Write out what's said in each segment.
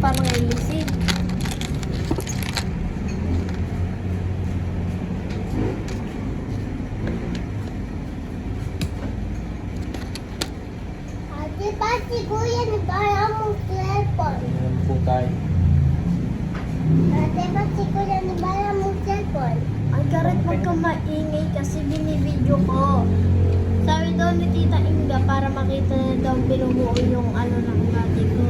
parang ilisig. Ate, ba si Kuya nagkaya mong cellphone? Ayan po tayo. Ate, ba si Kuya nagkaya mong cellphone? Ang karat huwag kang maingay kasi binibidyo ko. Sabi daw ni Tita Inga para makita na daw binubuo yung ano ng dati ko.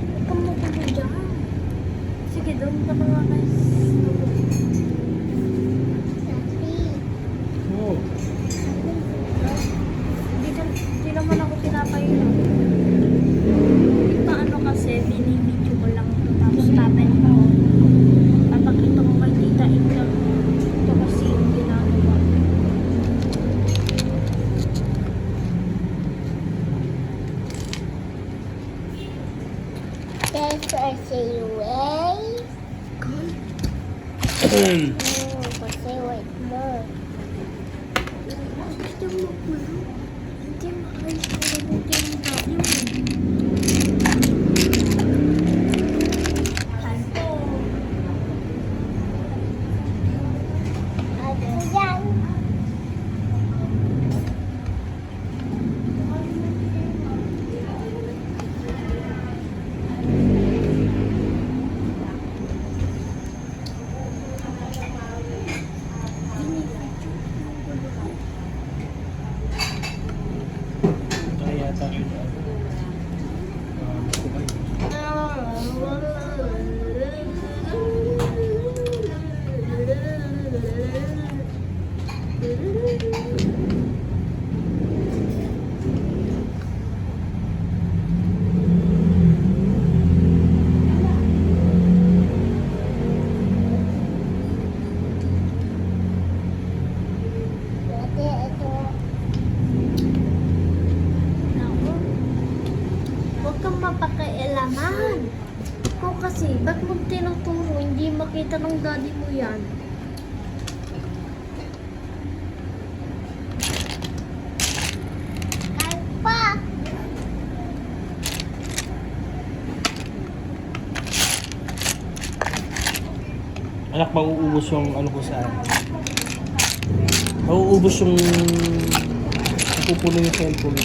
Huwag kang makulo dyan. Sige, doon ka na nga guys. Sabi. Oh. Hindi naman ako pinapahirap. Paano kasi, binibidyo ko lang ito tapos tapen ko. Papakita ko kay Tita Inga. Ito kasi yung ginagawa. There's a way. Kasi wait mo. Gusto mo kulo? Hindi makayos ko mabuti yung tayo. Kanto. Ate yan. Tayo yata rin. Ate, ito. Ako. Huwag kang mapakialaman. Ikaw kasi, ba't mo tinuturo? Hindi makita ng daddy mo yan. Kalpa. Anak, mauubos yung ano ko sa akin. Mauubos yung napupuno yung cellphone.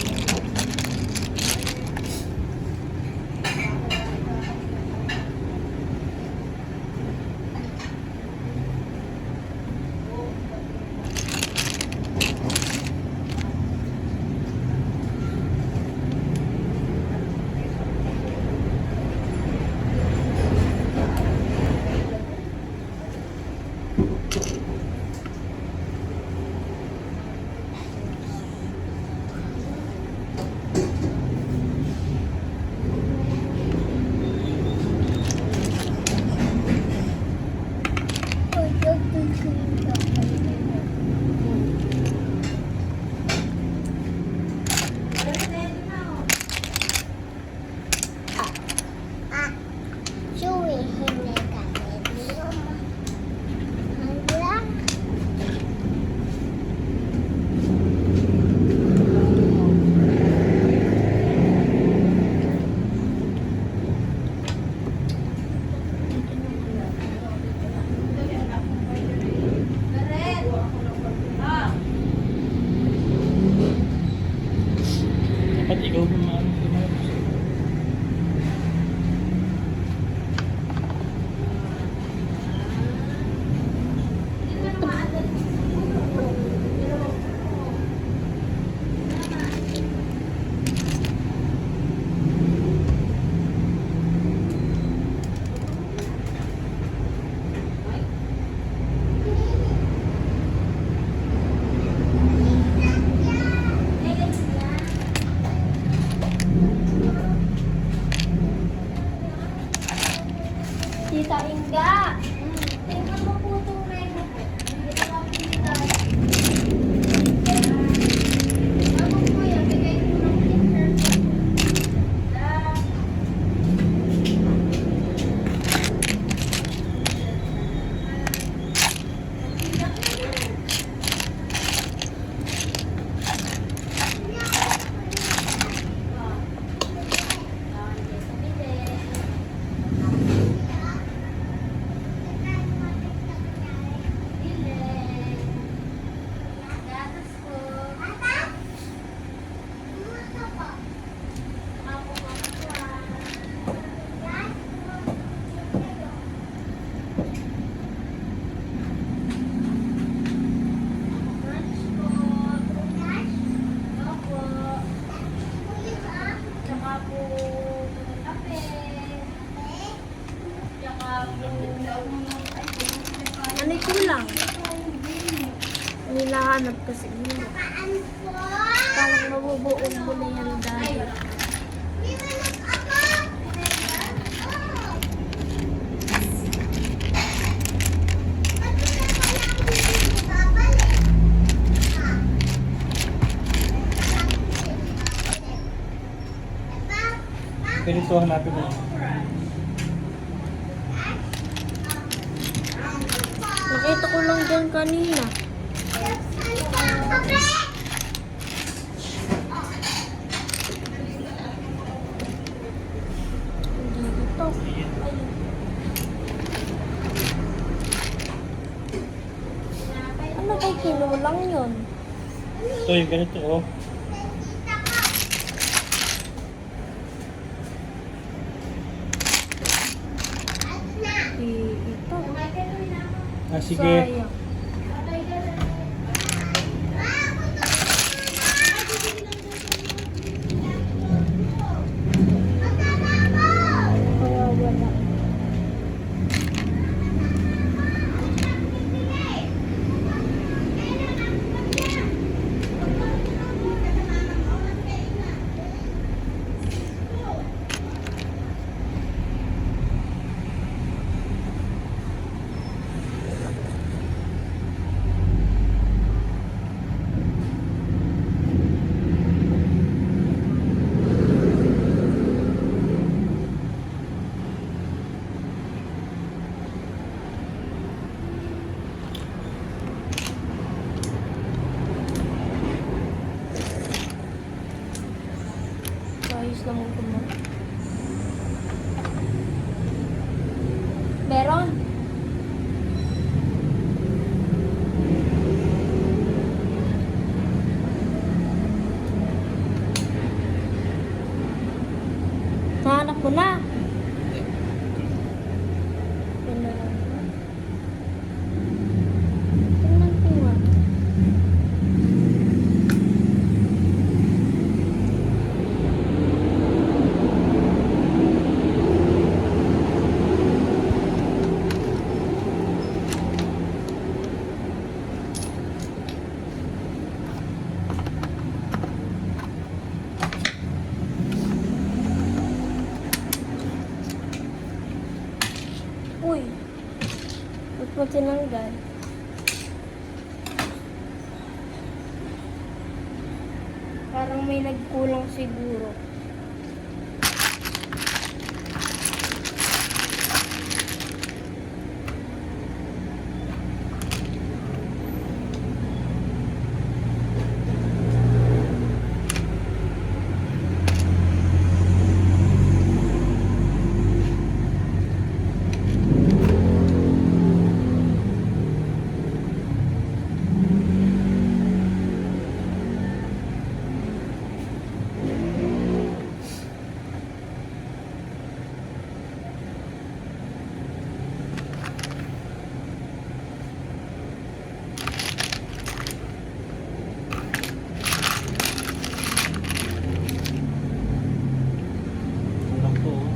Chewy, hindi ka. Hala. Dapat ikaw gumawa. Tita Inga! Tingnan mo po itong menu ko. Ito nga po yung dati. Ako po yan, bigay ko ng picture ko. Ano yung kulang? Nilahanap ko siguro. Parang mabubuong mo na yan dahil. Ganito, hanapin mo. Nakita ko lang dyan kanina. Hindi ito. Ayun. Ano kay kinulang yun? Ito yung ganito, oh. Ito. Ah, sige. Sayang. Wala. Ayos naman ko mo. Meron. Nahanap ko na. Tingnan ko nga. Uy, ba't mo tinanggal? Parang may nagkulang siguro. Kulang to, oh.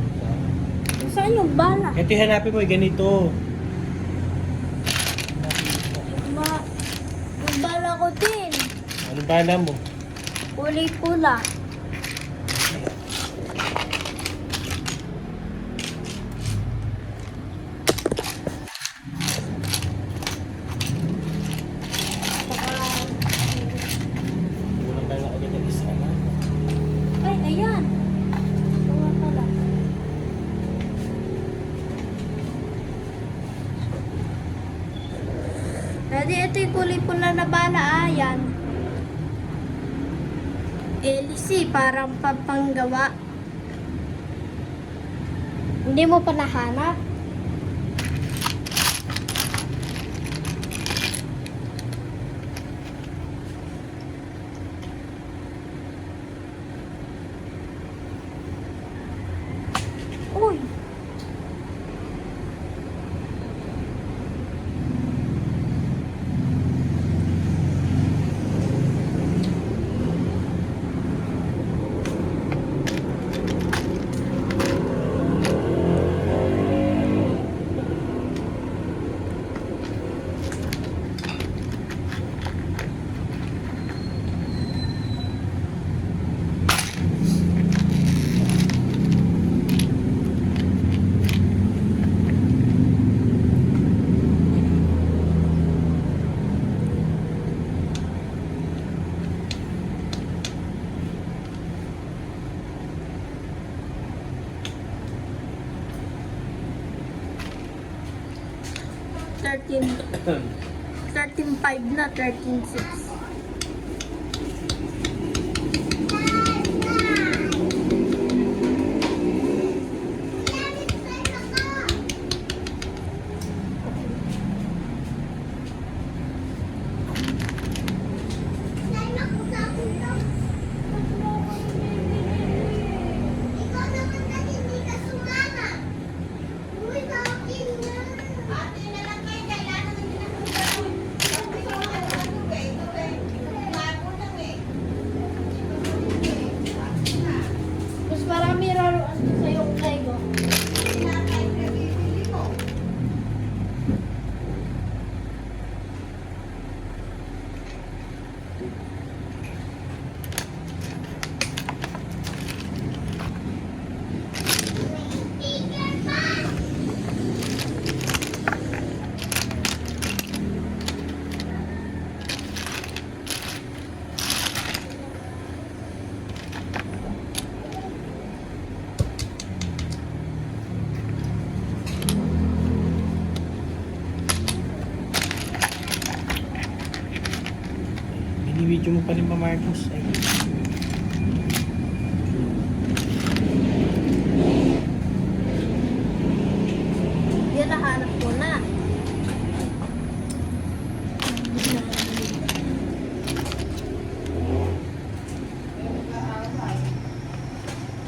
Saan yung bala? Ito yung hanapin mo, yung ganito. Yung bala ko din. Anong bala mo? Kulay pula. Kulang tayo na agad ng isa na. Ay, ayan. Ito nga pala. Daddy, ito yung kulay pula na bala. Ayan. LC, parang papanggawa. Hindi mo pa nahanap? Uy! 13.5 na, 13.6. Mas marami laruan sa yung Lego. Binibidyo mo pa rin pa, Marcos. Ay, Yan, nahanap ko na.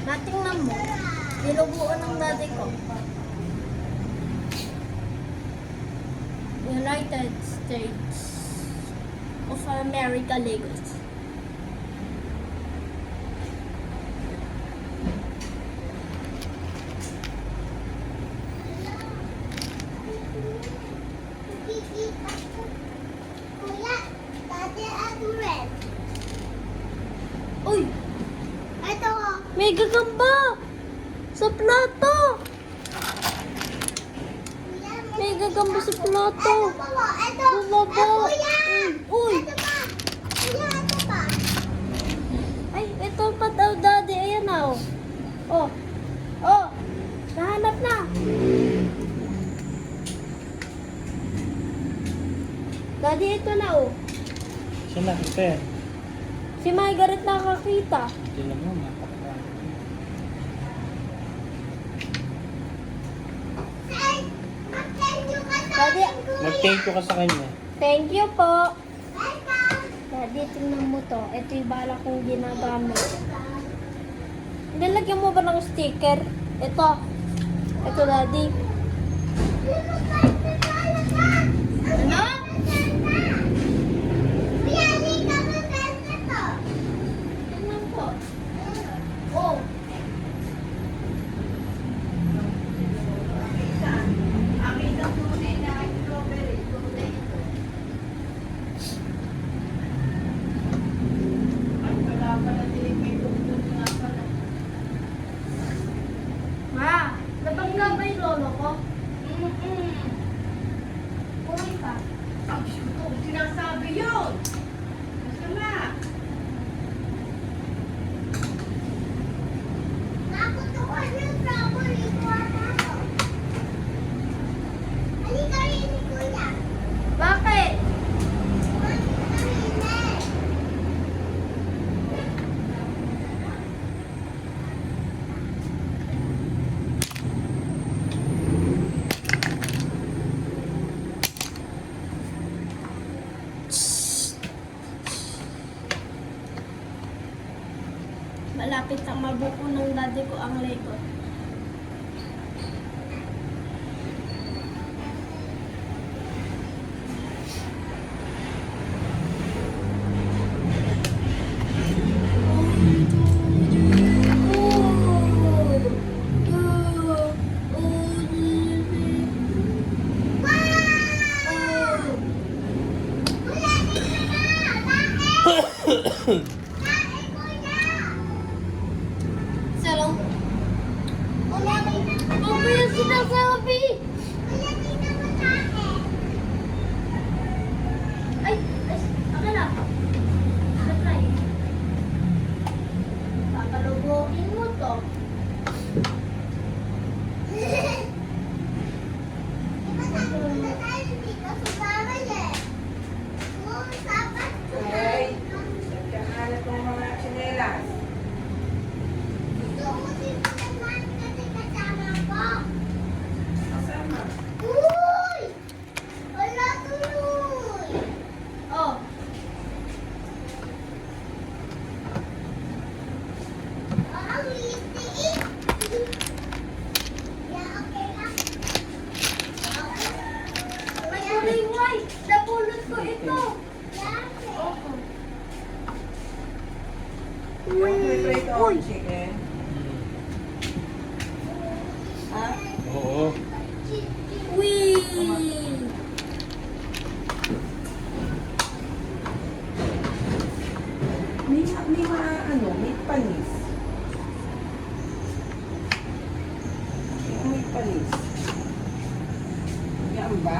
Natingnan mo, dinubuan ng daddy ko. United States of America, Lagos. Kuya, dati at red. Uy! Ito. May gagamba! Sa plato! Kuya, May gagamba sa plato! ito pa. Ito. Bumaba! Kuya. Uy! Ito pa. Kuya, ito pa. Ay, ito pa daw, daddy. Ayan na, oh. Oh! Oh! Nahanap na! Daddy, ito na, oh. siya na, ito yan. Si Margaret nakakita. Tignan mo, mapapakain. Ay, mag-thank you ka sa Daddy, akin, kuya. Mag-thank you ka sa kanya. thank you po. Welcome. Daddy, tingnan mo to. Ito yung bala kong ginagamit. Nilagyan mo ba ng sticker? Ito. Ito, daddy. Ano? Kuya, hindi ka maganda to. Tingnan ko. Oh. Ma, nabangga ba yung lolo ko? Kumain ka. Sinasabi yun. Masama. Nakutukan yung strawberry. Kuha na ako. Halika rin ni kuya. Bakit? Malapit na mabuko ng daddy ko ang Lego. Salong. Mamaya sinasabi. Ay, akin na. Sabay. Papalugogin mo to. Ay, napulot ko ito. Opo. Uy, uy. chicken. Ha? Oo. Uy. May panis. May panis. Yan ba?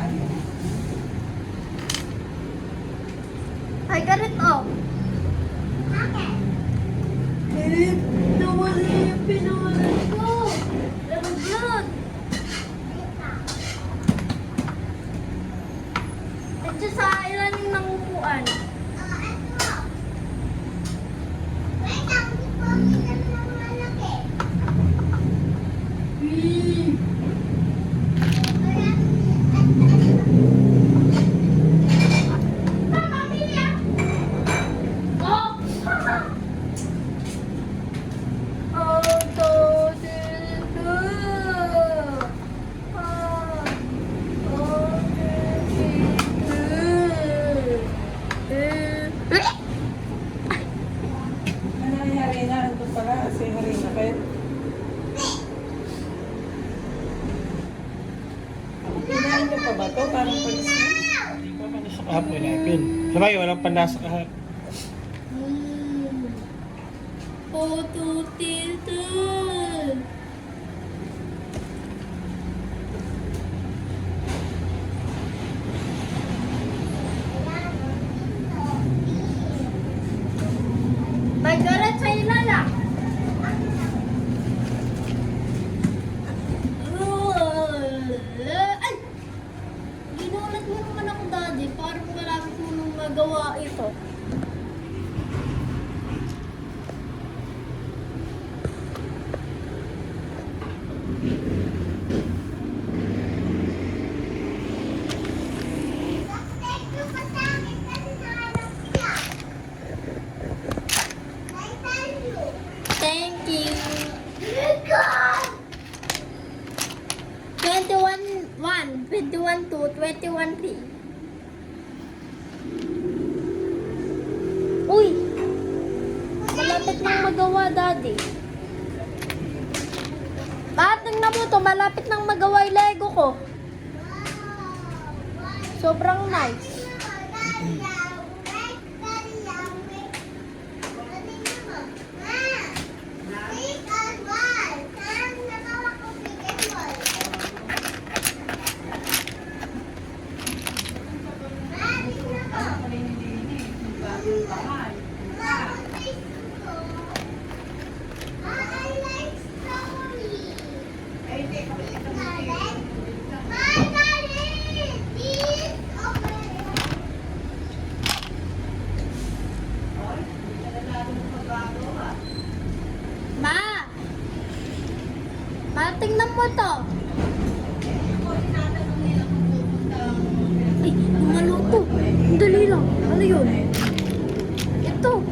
Ay, ganito. Eh, nawala yung pinawalan ko. Lagot. Ito sa ilan yung nangukuan. Ano nangyari na? Ito pala, kasi hari na kayo. Kinain niyo pa ba ito? Parang panis na. Hindi pa man sa kahapon natin. Sabay, walang panlasa kahapon. May garat sa ilala. Ay! Ginulat mo naman ako, Daddy. Parang malapit mo nung magawa ito. Thank you. 21-1, 21-2, 21-3. Uy! Malapit nang magawa, Daddy. Tingnan mo to, malapit nang magawa yung Lego ko. Sobrang nice. Ma! Ma, tingnan mo to. Ay, lumaluto. Ang dali lang. Ano yun? Ito.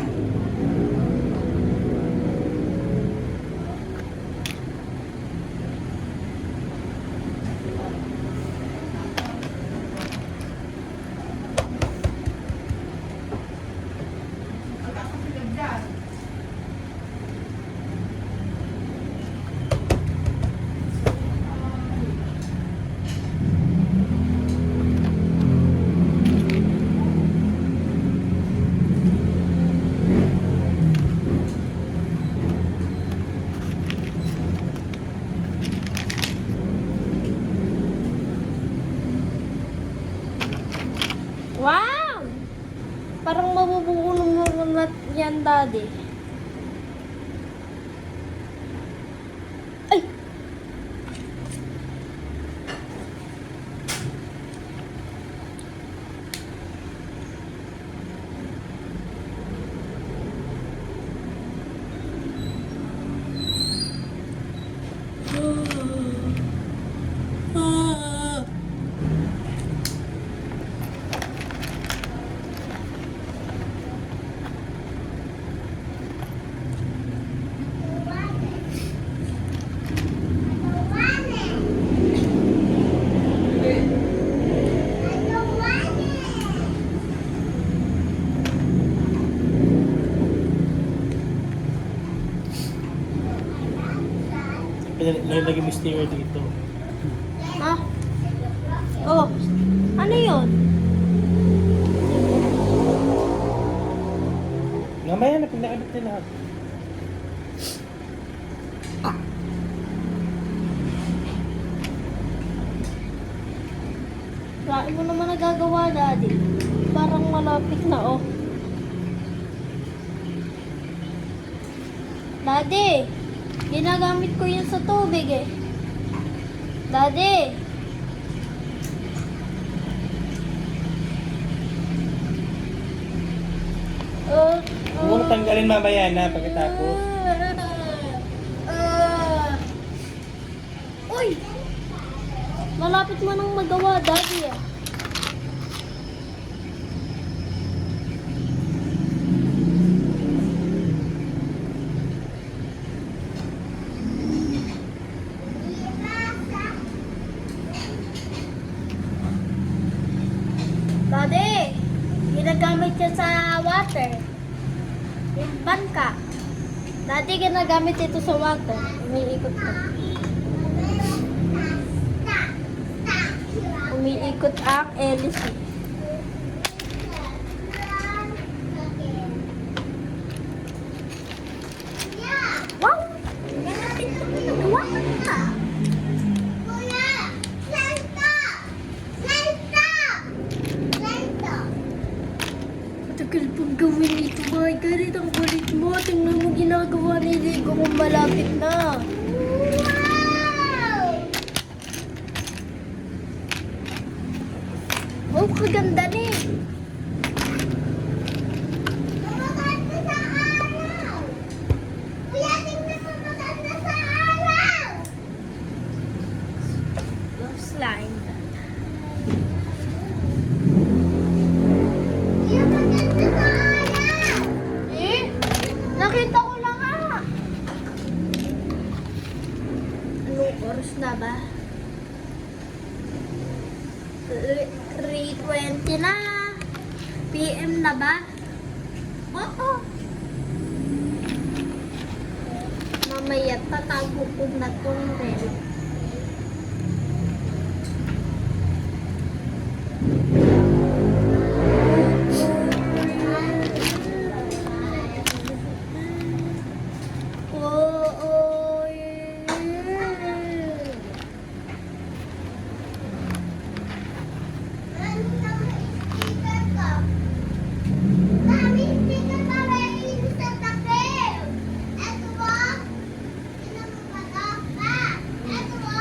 Wow! Parang mabubunot yan, Daddy. Ay! lagi may sticker dito. Ha? Oh, ano yun? Mamaya na, pinakabit na lahat. Lain mo naman nagagawa, Daddy. Parang malapit na, oh. Daddy, ginagamit ko yun sa tubig, eh. Daddy! Huwag mo na tanggalin mamaya na pagkatapos. Uy! Malapit mo nang magawa, Daddy, ah. Daddy, ginagamit siya sa water. Yung bangka. Daddy, ginagamit ito sa water. Umiikot ko. Umiikot ang LC. Wow! Ganatin ko na nagawa ka. Kuya! Lento! Lento! Lento! Matagal pang gawin ito, my God. Ang kulit mo. Tingnan mo ginagawa ni Lego kung malapit na. Wow! Oh, kaganda ni. Maganda sa araw! Kuya, tingnan mo maganda sa araw! Love slime. Kuya, maganda sa araw! Eh? Nakita ko na nga. Anong oras na ba? 3:20 na. PM na ba? Oo. Mamaya tatago ko na tong rel. Oh, yeah. Ano naman sticker ko? Dami sticker na rin sa takip! Eto ba? Tingnan mo ba ito? Ah! Eto ba?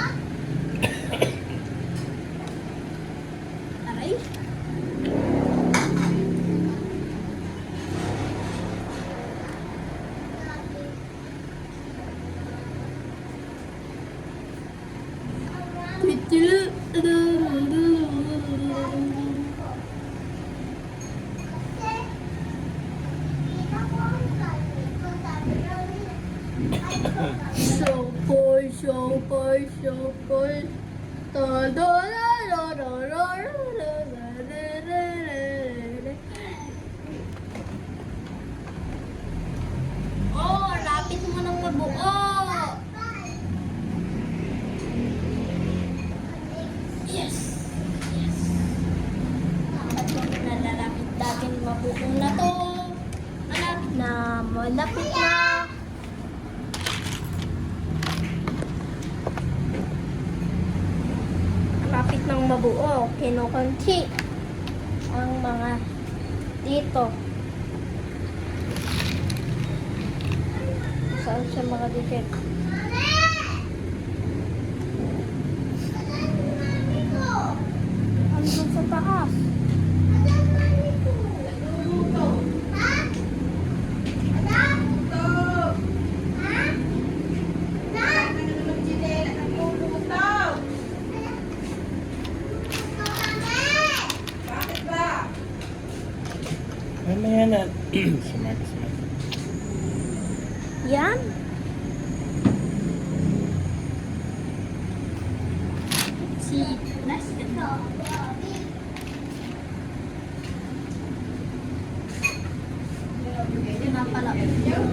Aray. Shuffle. Oh, lapit mo nang mabuo. Yes. Yes. Nalalapit natin mabuo na to. Malapit na. Malapit na. Malapit nang mabuo. Kinukunti ang mga dito. Saan siya mga dikit? Andun sa taas. Mamaya na. Smart. Yan. Si Nas ito. Yun ang pala. Yan.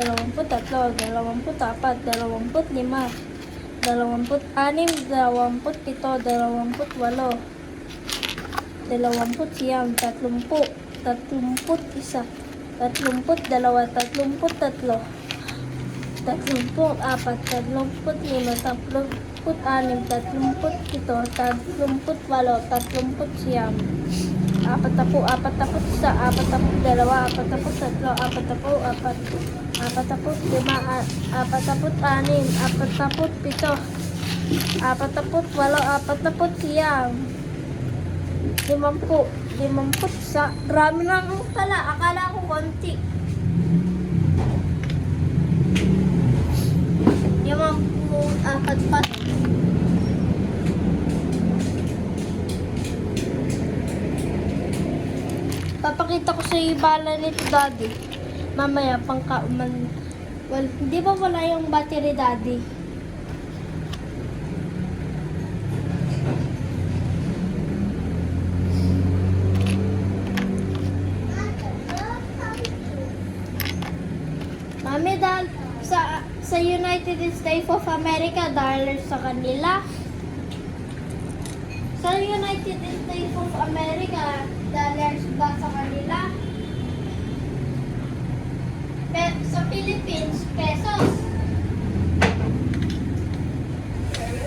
23, 24, 25, 26, 27, 28, 29, 30, 31, 32, 33, 34, 35, 36, 37, 38, 41, 42, 43, 44, 45, 50, sa drama na ako pala. Akala ko konti. 54. Papakita ko sa iyo bala nito, Daddy. Mamaya, pangkauman. Well, hindi ba wala yung battery, Daddy? Mami, sa United States of America, dollars sa kanila. Sa United States of America, dollars ba sa kanila? Sa Philippines, pesos.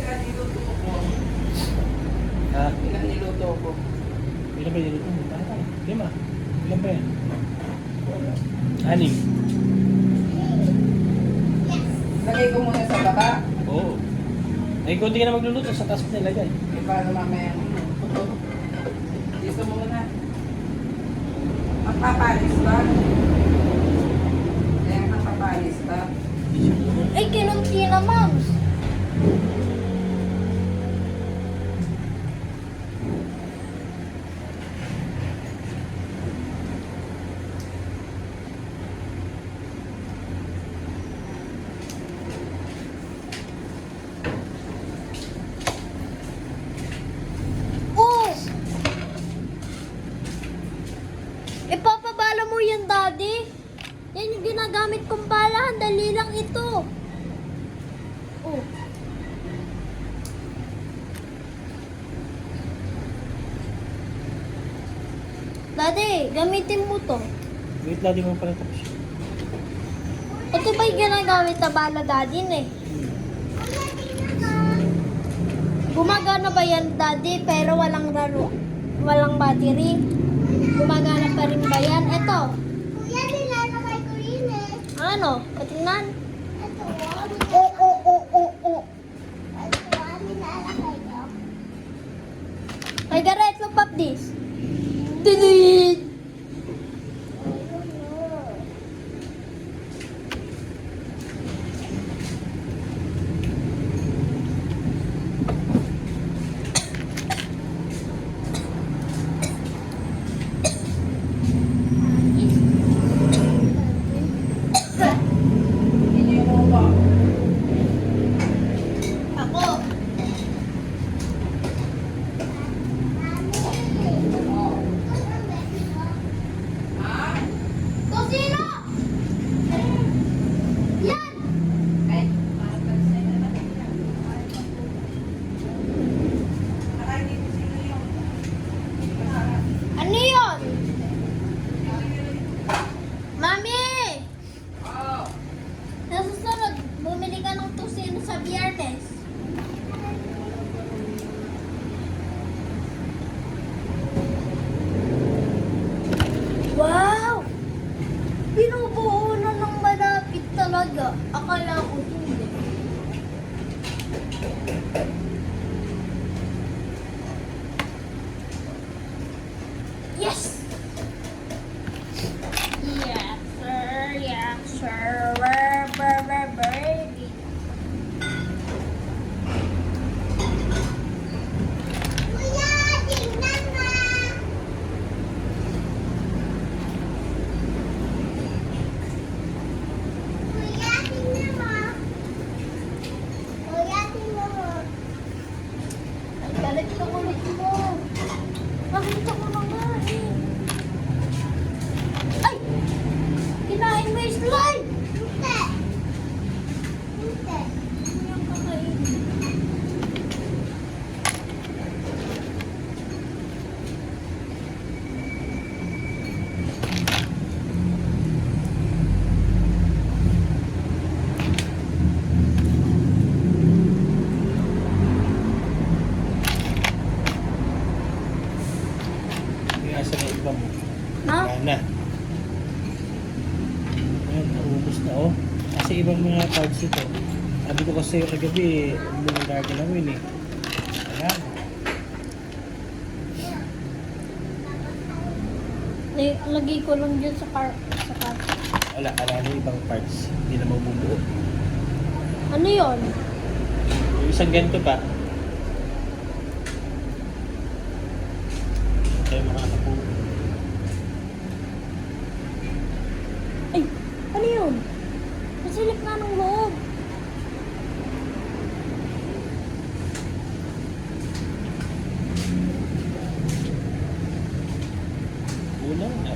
Ilan niluto ko? Ha? Ilan niluto ko? Ilan ba yun? 5. Ilan ba yan? 6. Lagay ko muna sa baba. Oo. Ay, kung hindi ka na magluluto, sa taas mo nilagay. E paano mamaya? Gusto mo muna. Magpapalis ba? Ayan, magpapalis ba? Ay, kinunti na, Moms. Oh! Ipapabala mo yan, Daddy. Yan yung ginagamit kong bala. Dali lang ito. Oh. Daddy, gamitin mo to. Wait lang, di mo pala tapos. Ito ba yung ginagamit na bala, Daddy, eh? Gumagana ba yan, Daddy, pero walang battery? Gumagana pa rin ba yan? Ito. Kuya, nilalagay ko yun eh. Ano? Patingnan. Ito, Oo. ito, nilalagay ko. Ay, Gareth, look up this. Delete! Hindi mo ba? Ako. Oo. Balik ka ulit mo. Bakit ako na nga eh? Ay! Kinain mo yung slime! Hindi. Hindi. Ano yung kakainin? Yung asa na iba mo. Ha? Wala na. Ayan, naubos na oh. Kasi ibang mga parts ito. Sabi ko kasi kagabi, hindi mo gagalawin eh. Ayan. Lagay ko lang dyan sa car. Wala na ibang parts. Hindi na mabubuo. Ano yon? Yung isang ganito pa. Tayo makakapulo. Ay! Ano yun? Masilip nga ng loob. Kulang na.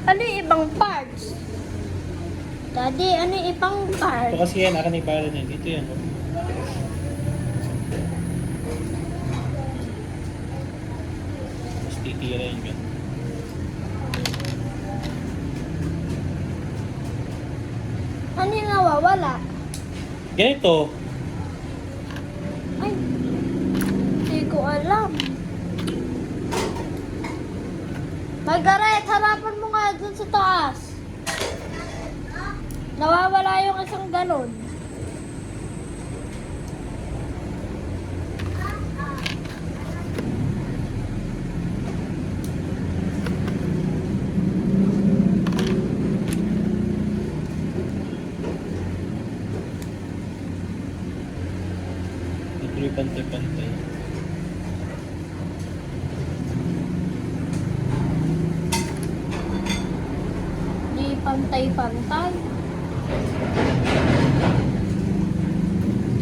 Ano yung ibang parts? Daddy, ano yung ibang Ito parts? kasi yan, akin yung parang yan. Dito yan. Oh. Mas titira yun yan. Ano yung nawawala? Ganito. Ay, hindi ko alam. Margaret, harapan mo nga dun sa taas. Nawawala yung isang galon. Ito yung pantay-pantay. Di pantay-pantay.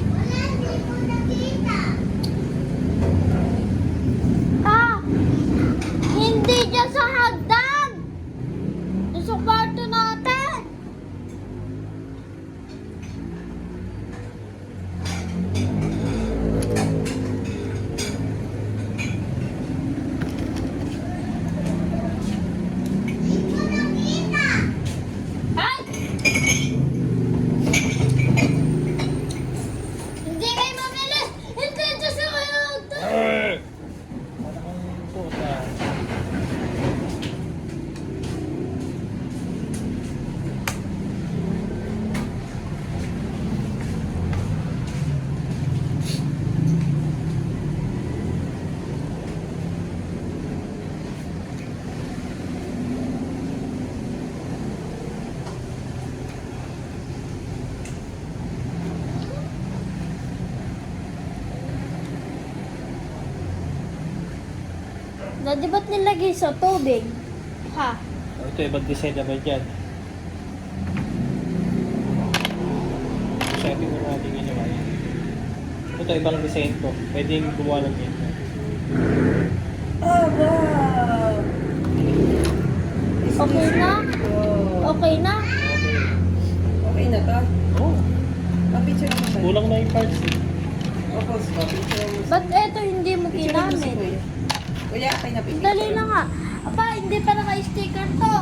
Wala, hindi ko nakita. Ah! Hindi dyan sa hagdan! Doon sa kwarto natin! Hindi ko nakita. Ay! Hindi kayo mabilis! Hindi dyan sa hagdan! Parang puta. Daddy, ba't nilagay sa tubig? Ha? Ito, ibang design naman dyan. Sabi mo natin ginawa yan. Ito, ibang design to. Pwedeng gumawa ng yan. Oh, wow! Okay na? Oh. Okay na? Okay na to? Oh, Pa-picture mo ba? kulang na yung parts eh. Opo, pa-picture mo. Ba't eto hindi mo Picture mo si ginamit? Kuya. Kuya, okay na picture. Dali na nga. Aba, hindi pa naka-sticker to.